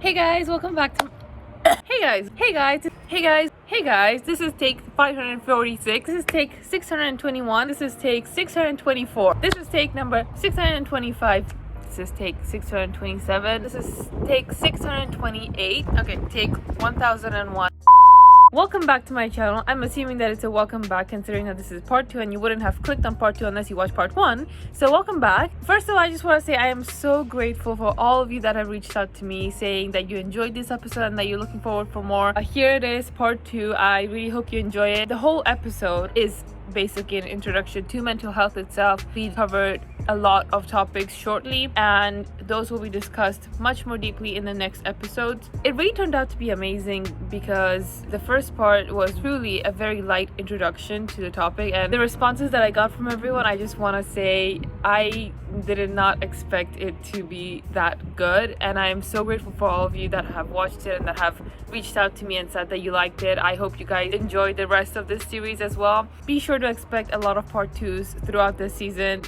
Hey guys, welcome back to Hey guys, this is take 546. This is take 621. This is take 624. This is take number 625. This is take 627. This is take 628. Okay, take 1001. Welcome back to my channel. I'm assuming that it's a welcome back considering that this is part 2 and you wouldn't have clicked on part 2 unless you watched part 1. So welcome back. First of all, I just want to say I am so grateful for all of you that have reached out to me saying that you enjoyed this episode and that you're looking forward for more. Here it is, part 2. I really hope you enjoy it. The whole episode is basically an introduction to mental health itself. We covered a lot of topics shortly and those will be discussed much more deeply in the next episodes. It really turned out to be amazing because the first part was truly a very light introduction to the topic, and the responses that I got from everyone, I just want to say I did not expect it to be that good, and I am so grateful for all of you that have watched it and that have reached out to me and said that you liked it. I hope you guys enjoy the rest of this series as well. Be sure to expect a lot of part 2s throughout the season,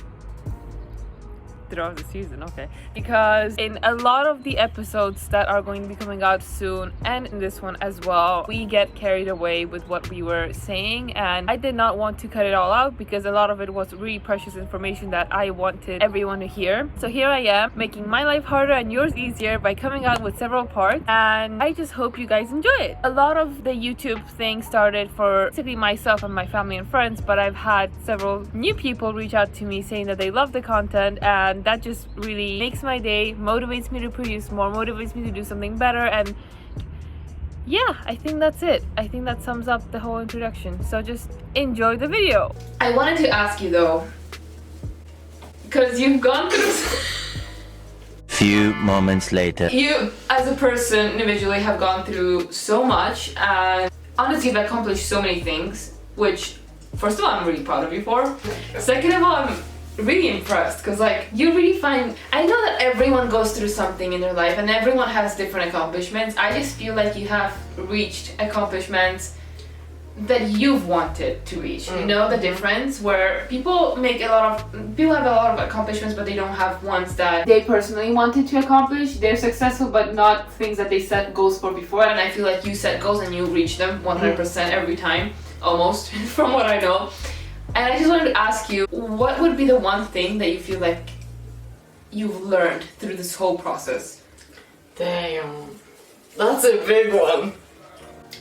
okay, because in a lot of the episodes that are going to be coming out soon and in this one as well, we get carried away with what we were saying, and I did not want to cut it all out because a lot of it was really precious information that I wanted everyone to hear. So here I am making my life harder and yours easier by coming out with several parts, and I just hope you guys enjoy it. A lot of the YouTube thing started for basically myself and my family and friends, but I've had several new people reach out to me saying that they love the content, and that just really makes my day, motivates me to produce more, motivates me to do something better. And yeah, I think that's it. I think that sums up the whole introduction, so just enjoy the video. I wanted to ask you though, because you've gone through Few moments later. You as a person individually have gone through so much, and honestly you've accomplished so many things, which first of all I'm really proud of you for. Second of all, I'm really impressed because like you really find, I know that everyone goes through something in their life and everyone has different accomplishments. I just feel like you have reached accomplishments that you've wanted to reach. You know the difference where people have a lot of accomplishments but they don't have ones that they personally wanted to accomplish. They're successful but not things that they set goals for before, and I feel like you set goals and you reach them 100% every time, almost, from what I know. And I just wanted to ask you, what would be the one thing that you feel like you've learned through this whole process? Damn, that's a big one.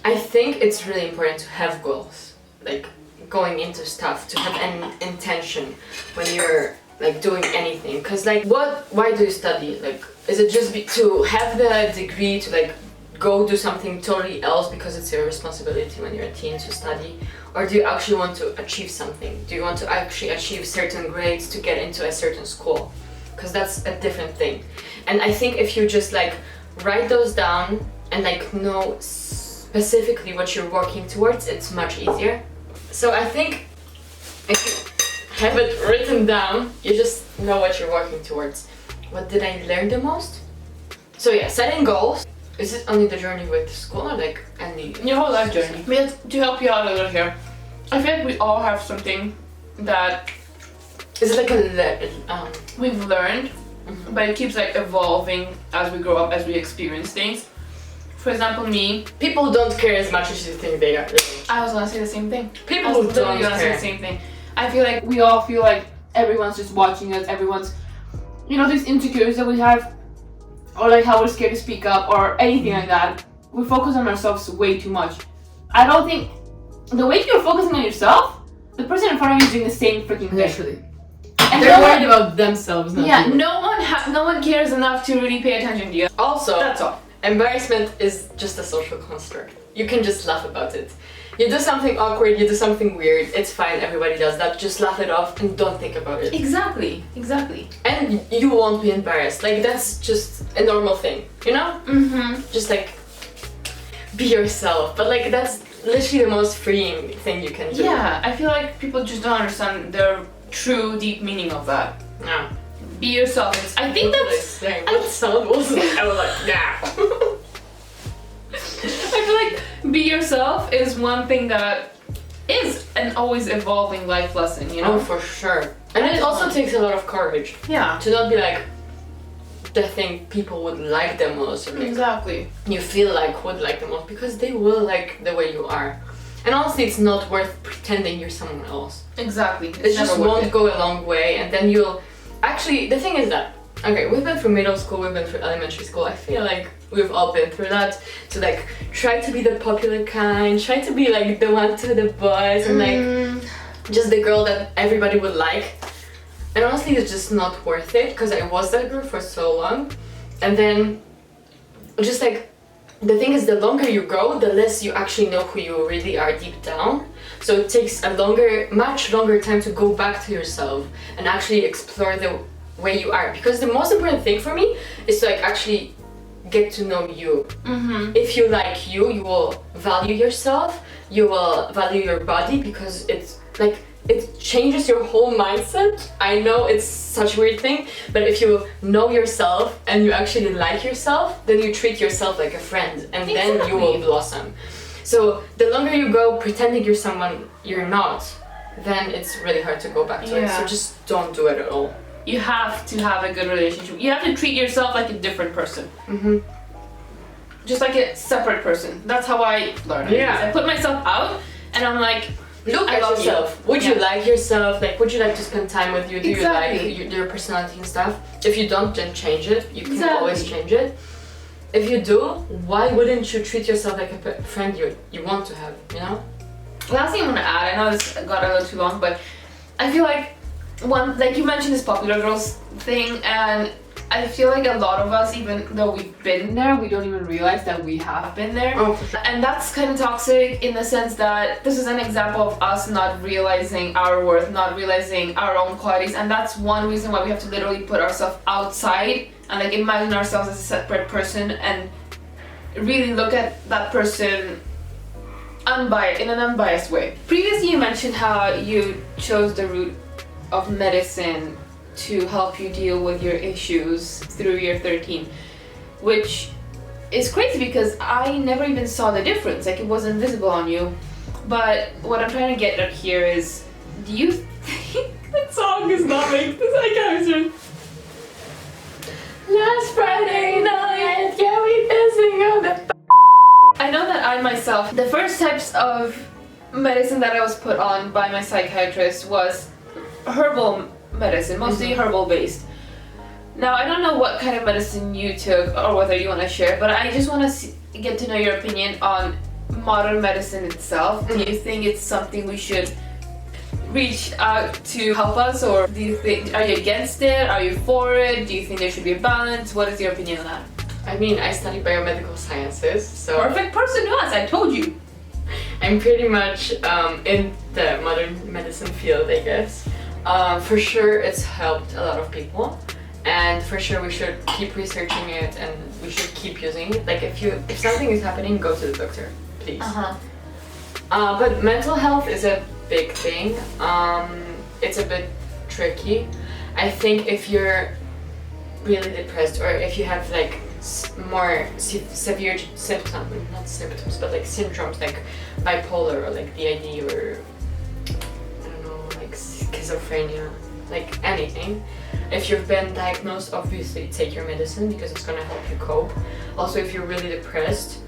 I think it's really important to have goals, like going into stuff, to have an intention when you're like doing anything. Cause like, why do you study? Like, is it just to have the degree to like go do something totally else because it's your responsibility when you're a teen to study? Or do you actually want to achieve something? Do you want to actually achieve certain grades to get into a certain school? Because that's a different thing. And I think if you just like write those down and like know specifically what you're working towards, it's much easier. So I think if you have it written down, you just know what you're working towards. What did I learn the most? So yeah, setting goals. Is it only the journey with school or like any? Your whole life journey. To help you out a little here, I feel like we all have something that is like we've learned, but it keeps like evolving as we grow up, as we experience things. For example, me. People don't care as much as you think they are. I was gonna say the same thing. People don't care. Say the same thing. I feel like we all feel like everyone's just watching us. Everyone's, these insecurities that we have, or like how we're scared to speak up or anything like that. We focus on ourselves way too much. I don't think the way you're focusing on yourself, the person in front of you is doing the same freaking thing. Literally. And they're worried about themselves. Not no one cares enough to really pay attention to you. Also, that's all. Embarrassment is just a social construct. You can just laugh about it. You do something awkward, you do something weird, it's fine, everybody does that. Just laugh it off and don't think about it. Exactly. And you won't be embarrassed. Like, that's just a normal thing, you know? Just like, be yourself. But like, that's literally the most freeing thing you can do. Yeah, I feel like people just don't understand the true, deep meaning of that. No. Be yourself. I think that's... What sound was that? I was like, yeah. I feel like be yourself is one thing that is an always evolving life lesson, Oh, for sure. And it also takes a lot of courage. Yeah. To not be like the thing people would like the most, or like Exactly. you feel like would like the most, because they will like the way you are. And honestly, it's not worth pretending you're someone else. Exactly. It just won't go a long way, and then you'll... Actually, the thing is that, okay, we've been through middle school, we've been through elementary school. I feel like we've all been through that. So like, try to be the popular kind, try to be like the one to the boys, and like just the girl that everybody would like. And honestly, it's just not worth it, because I was that girl for so long. And then, just like, the thing is, the longer you go, the less you actually know who you really are deep down. So it takes a much longer time to go back to yourself and actually explore the way you are. Because the most important thing for me is to like actually get to know you. If you like you, you will value yourself, you will value your body, because it's like, it changes your whole mindset. I know it's such a weird thing, but if you know yourself and you actually like yourself, then you treat yourself like a friend, and then you will blossom. So the longer you go pretending you're someone you're not, then it's really hard to go back to it. So just don't do it at all. You have to have a good relationship. You have to treat yourself like a different person. Just like a separate person. That's how I learn it. Yeah. I put myself out and I'm like, look at yourself. Would you like yourself? Like, would you like to spend time with you? Do you like your personality and stuff? If you don't, then change it. You can always change it. If you do, why wouldn't you treat yourself like a friend you want to have, you know? Last thing I'm gonna add, I know this got a little too long, but I feel like like you mentioned this popular girls thing, and I feel like a lot of us, even though we've been there, we don't even realize that we have been there. And that's kind of toxic in the sense that this is an example of us not realizing our worth, not realizing our own qualities, and that's one reason why we have to literally put ourselves outside and like imagine ourselves as a separate person and really look at that person in an unbiased way. Previously you mentioned how you chose the route of medicine to help you deal with your issues through year 13, which is crazy because I never even saw the difference, like it wasn't visible on you. But what I'm trying to get at here is, do you think that song is not making this? I can't even. Last Friday night, yeah, we dancing on the I know that I myself, the first types of medicine that I was put on by my psychiatrist was herbal medicine, mostly herbal based. Now I don't know what kind of medicine you took or whether you want to share, but I just want to get to know your opinion on modern medicine itself. Do you think it's something we should reach out to help us, or do you think, are you against it? Are you for it? Do you think there should be a balance? What is your opinion on that? I mean, I study biomedical sciences, so... Perfect person to ask, I told you! I'm pretty much in the modern medicine field, I guess. For sure it's helped a lot of people, and for sure we should keep researching it and we should keep using it. Like if something is happening, go to the doctor, please. But mental health is a big thing. It's a bit tricky. I think if you're really depressed, or if you have like more severe symptoms, not symptoms, but like syndromes like bipolar or like DID or I don't know, like schizophrenia, like anything. If you've been diagnosed, obviously take your medicine because it's gonna help you cope. Also, if you're really depressed,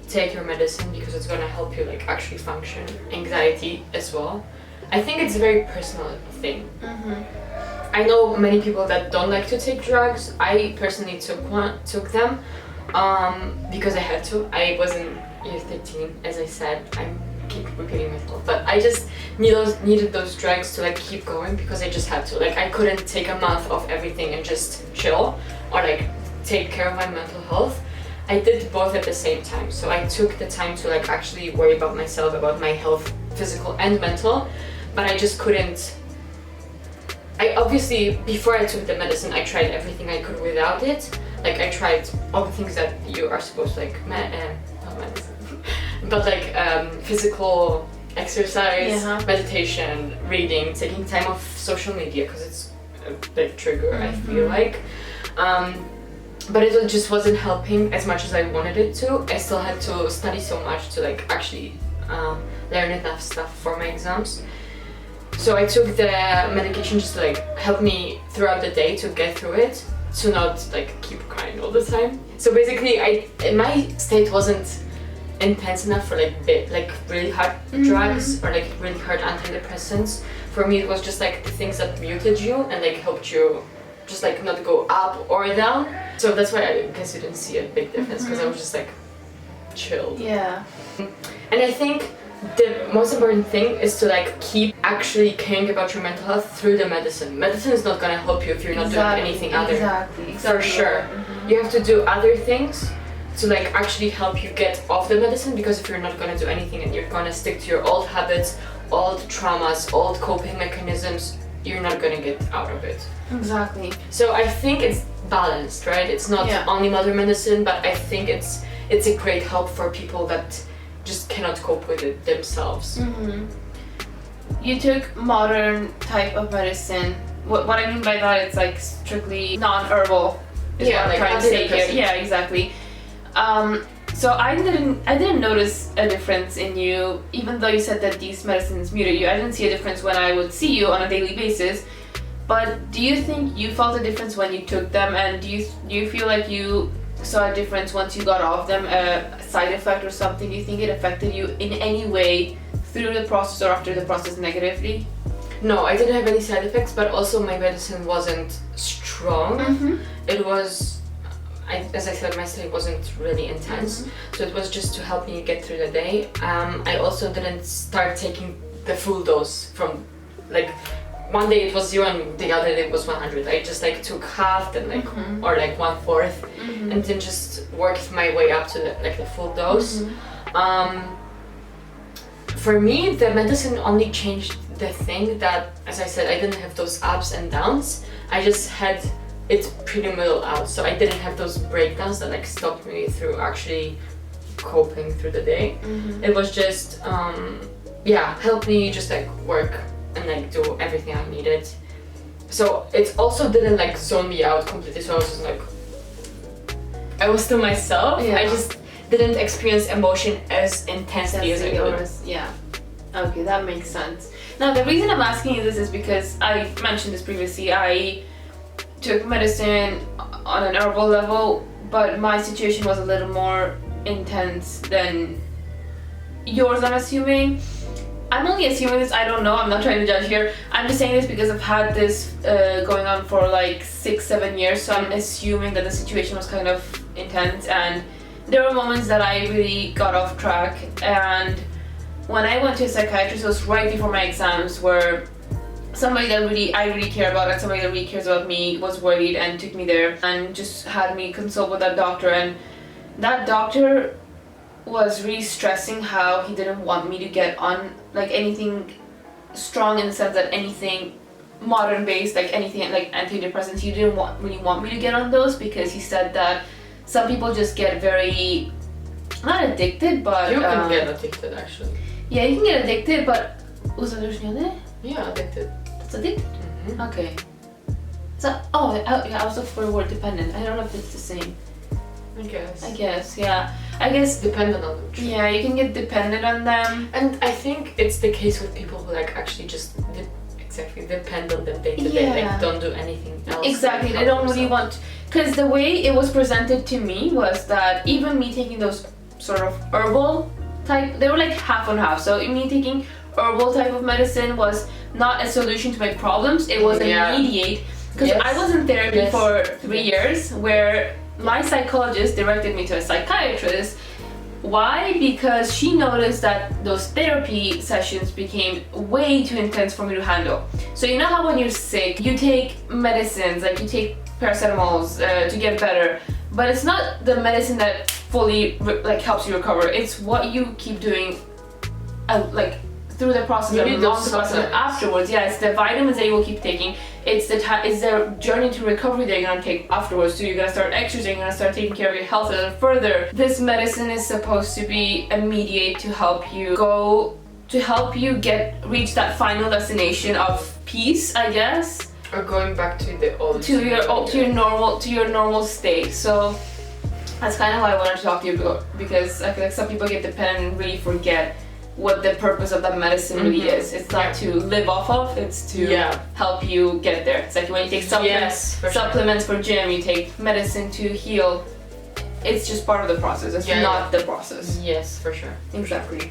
take your medicine because it's gonna help you like actually function. Anxiety as well. I think it's a very personal thing. I know many people that don't like to take drugs. I personally took them because I had to. I was in year 13, as I said. I keep repeating myself, but I just needed those drugs to like keep going because I just had to. Like I couldn't take a month of everything and just chill or like take care of my mental health. I did both at the same time. So I took the time to like actually worry about myself, about my health, physical and mental, but I just couldn't. I obviously, before I took the medicine, I tried everything I could without it. Like I tried all the things that you are supposed to, like, not medicine, but like physical exercise, meditation, reading, taking time off social media because it's a big trigger, I feel like. But it just wasn't helping as much as I wanted it to. I still had to study so much to like actually learn enough stuff for my exams. So I took the medication just to like help me throughout the day to get through it. to not like keep crying all the time. So basically, my state wasn't intense enough for like really hard drugs or like really hard antidepressants. For me, it was just like the things that muted you and like helped you just like not go up or down. So that's why I guess you didn't see a big difference, because I was just like chilled. Yeah. And I think the most important thing is to like keep actually caring about your mental health through the medicine. Medicine is not gonna help you if you're not doing anything other. Exactly. For sure. You have to do other things to like actually help you get off the medicine, because if you're not gonna do anything and you're gonna stick to your old habits, old traumas, old coping mechanisms, you're not gonna get out of it. Exactly. So I think it's balanced, right? It's not only modern medicine, but I think it's a great help for people that just cannot cope with it themselves. You took modern type of medicine. What I mean by that, it's like strictly non-herbal. Is what I'm trying to say here. Yeah, exactly. So I didn't notice a difference in you, even though you said that these medicines muted you. I didn't see a difference when I would see you on a daily basis. But do you think you felt a difference when you took them, and do you feel like you saw a difference once you got off them, a side effect or something? Do you think it affected you in any way through the process or after the process negatively? No, I didn't have any side effects, but also my medicine wasn't strong. It was, as I said, my sleep wasn't really intense, so it was just to help me get through the day. I also didn't start taking the full dose from like one day it was 0 and the other day it was 100. I just like took half, then like or like 1/4, and then just worked my way up to the full dose. For me, the medicine only changed the thing that, as I said, I didn't have those ups and downs. I just had it pretty middle out, so I didn't have those breakdowns that like stopped me through actually coping through the day. It was just helped me just like work and like do everything I needed. So it also didn't like zone me out completely, so I was just like, I was still myself. I just didn't experience emotion as intensely as I could. Yeah. Okay, that makes sense. Now the reason I'm asking you this is because I mentioned this previously. I took medicine on an herbal level, but my situation was a little more intense than yours, I'm assuming. I'm only assuming this, I don't know, I'm not trying to judge here. I'm just saying this because I've had this going on for like 6-7 years, so I'm assuming that the situation was kind of intense, and there were moments that I really got off track. And when I went to a psychiatrist, it was right before my exams, where somebody that I really care about and somebody that really cares about me was worried and took me there and just had me consult with that doctor. And that doctor was really stressing how he didn't want me to get on like anything strong, in the sense that anything modern based, like anything like antidepressants, he didn't really want me to get on those, because he said that some people just get very, not addicted, but you can get addicted actually. Yeah, you can get addicted, but uzależniony? Yeah, addicted. It's addicted? Okay. So, I was looking for the word dependent. I don't know if it's the same. I guess dependent on them. Yeah, you can get dependent on them. And I think it's the case with people who like actually just depend on them day to day, like don't do anything else. Exactly, they don't really want, because the way it was presented to me was that even me taking those sort of herbal type, they were like half and half. So me taking herbal type of medicine was not a solution to my problems, it was a mediate, because I was in therapy for 3 years, where my psychologist directed me to a psychiatrist. Why? Because she noticed that those therapy sessions became way too intense for me to handle. So you know how when you're sick, you take medicines, like you take paracetamols to get better, but it's not the medicine that fully like helps you recover. It's what you keep doing, like through the process and along the process afterwards. Yeah, it's the vitamins that you will keep taking. It's the journey to recovery that you're gonna take afterwards. So you're gonna start exercising, you're gonna start taking care of your health a little further. This medicine is supposed to be a mediate to help you reach that final destination of peace, I guess. Or going back to the old to your normal state. So that's kind of why I wanted to talk to you about, because I feel like some people get dependent and really forget what the purpose of that medicine really is. It's not to live off of, it's to help you get there. It's like when you take supplements for gym, you take medicine to heal. It's just part of the process. It's not the process. Yes, for sure. Exactly.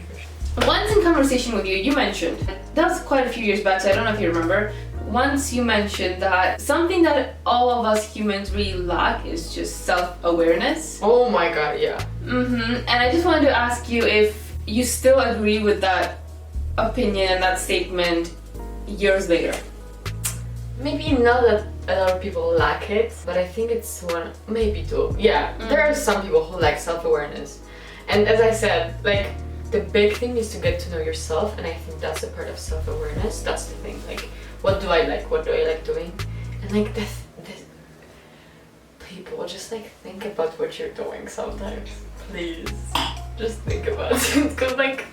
Once in conversation with you, you mentioned, that was quite a few years back, so I don't know if you remember, once you mentioned that something that all of us humans really lack is just self-awareness. Oh my god, yeah. And I just wanted to ask you if you still agree with that opinion and that statement years later. Maybe not that a lot of people lack it, but I think it's one, maybe two. Yeah, there are some people who lack self-awareness. And as I said, like, the big thing is to get to know yourself, and I think that's a part of self-awareness. That's the thing, like, what do I like? What do I like doing? And like, this people just like think about what you're doing sometimes. Please, just think about it, because like,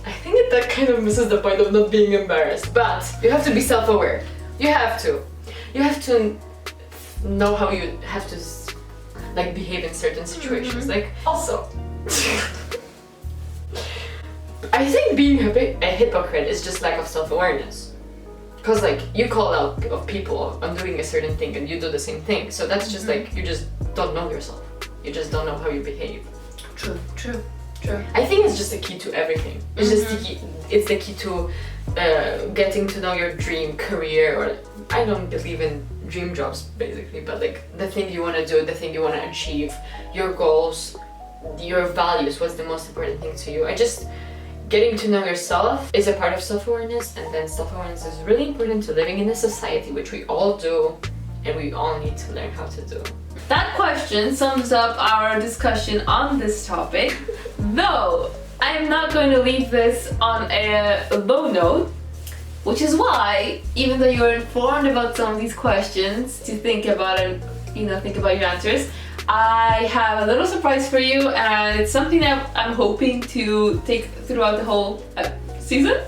I think that kind of misses the point of not being embarrassed. But you have to be self-aware. You have to know how you have to like behave in certain situations. Like, also, I think being a hypocrite is just lack of self-awareness. Because like, you call out of people on doing a certain thing and you do the same thing. So that's just like, you just don't know yourself. You just don't know how you behave. True. I think it's just the key to everything. It's just the key to getting to know your dream career, or I don't believe in dream jobs basically, but like the thing you want to do, the thing you want to achieve, your goals, your values, what's the most important thing to you. Getting to know yourself is a part of self-awareness, and then self-awareness is really important to living in a society, which we all do, and we all need to learn how to do. That question sums up our discussion on this topic, though I'm not going to leave this on a low note, which is why, even though you're informed about some of these questions, to think about it, think about your answers, I have a little surprise for you, and it's something that I'm hoping to take throughout the whole season.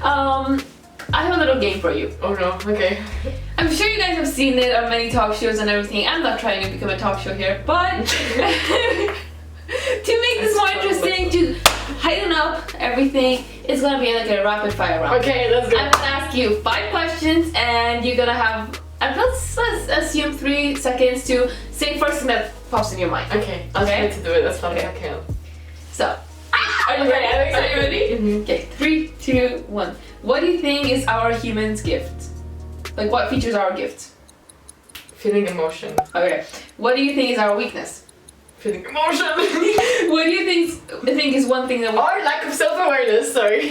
I have a little game for you. Oh no, okay. I'm sure you guys have seen it on many talk shows and everything. I'm not trying to become a talk show here, but to make this more interesting, to heighten up everything, it's gonna be like a rapid fire round. Okay, let's go. I'm gonna ask you 5 questions, and you're gonna have, let's assume 3 seconds to say first thing that pops in your mind. Okay, I'll try to do it as fast as I can. So, are you ready? Are you ready? Okay, 3, 2, 1. What do you think is our human's gift? Like, what features our gift? Feeling emotion. Okay. What do you think is our weakness? Feeling emotion. What do you think is one thing that we... Or lack of self-awareness, sorry.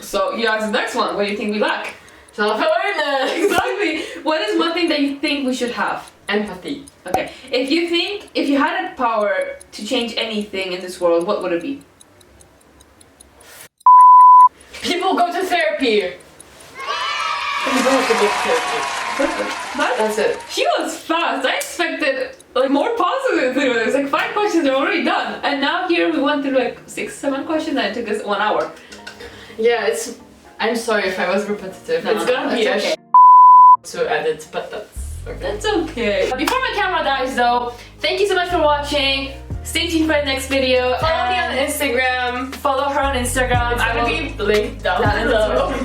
So, you ask the next one. What do you think we lack? Self-awareness. Exactly. What is one thing that you think we should have? Empathy. Okay. If you had a power to change anything in this world, what would it be? People go to therapy. People have to go to therapy. Perfect. That's it. She was fast. I expected like more positive through this. Like 5 questions are already done, and now here we went through like 6, 7 questions, and it took us 1 hour. Yeah, I'm sorry if I was repetitive. No, it's gonna be okay. To edit, but that's okay. That's okay. Before my camera dies, though, thank you so much for watching. Stay tuned for the next video. Follow me on Instagram. Follow her on Instagram. It's gonna be linked down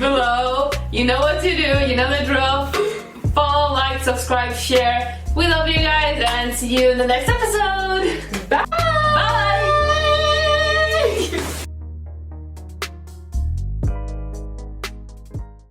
below. You know what to do. You know the drill. Follow, like, subscribe, share. We love you guys, and see you in the next episode. Bye.